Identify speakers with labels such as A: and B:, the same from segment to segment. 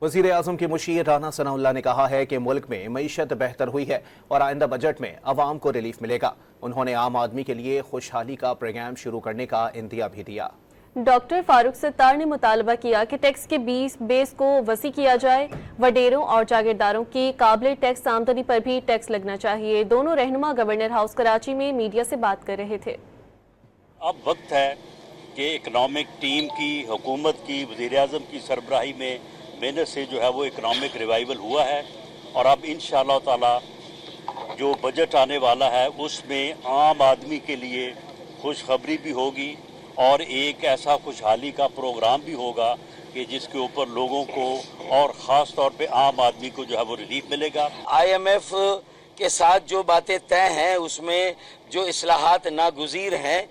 A: वज़ीर आज़म की मुशीर राना सनाउल्लाह ने कहा है कि मुल्क में मईशत बेहतर हुई है और आइंदा बजट में अवाम को रिलीफ मिलेगा। उन्होंने आम आदमी के लिए खुशहाली का प्रोग्राम शुरू करने का इंदिया भी दिया।
B: डॉक्टर फारूक सत्तार ने मुतालबा किया कि टैक्स के बेस को वसी किया जाए। वडेरों और जागीरदारों की काबिल टैक्स आमदनी पर भी टैक्स लगना चाहिए। दोनों रहनुमा गवर्नर हाउस कराची में मीडिया से बात कर रहे थे।
C: अब वक्त है कि इकनॉमिक टीम की, हुकूमत की, वज़ीर आज़म की सरबराही में मेहनत से जो है वो इकनॉमिक रिवाइवल हुआ है और अब इंशाअल्लाह ताला जो बजट आने वाला है उसमें आम आदमी के लिए खुशखबरी भी होगी और एक ऐसा खुशहाली का प्रोग्राम भी होगा कि जिसके ऊपर लोगों को और ख़ास तौर पे आम आदमी को जो है वो रिलीफ मिलेगा।
D: IMF के साथ जो बातें तय हैं उसमें जो इस्लाहात नागुज़ीर हैं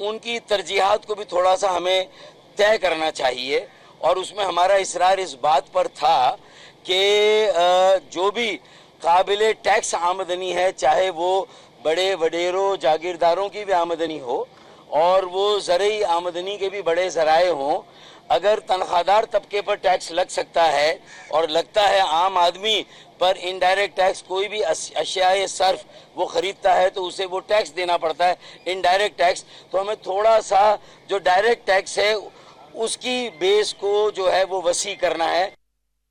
D: उनकी तरजीहात को भी थोड़ा सा हमें तय करना चाहिए और उसमें हमारा इसरार इस बात पर था कि जो भी काबिल टैक्स आमदनी है, चाहे वो बड़े वडेरों जागीरदारों की भी आमदनी हो और वो ज़रई आमदनी के भी बड़े ज़राए हों, अगर तनख्वाहदार तबके पर टैक्स लग सकता है और लगता है आम आदमी पर इनडायरेक्ट टैक्स, कोई भी अशियाए सर्फ वो ख़रीदता है तो उसे वो टैक्स देना पड़ता है इनडायरेक्ट टैक्स, तो हमें थोड़ा सा जो डायरेक्ट टैक्स है उसकी बेस को जो है वो वसी करना है।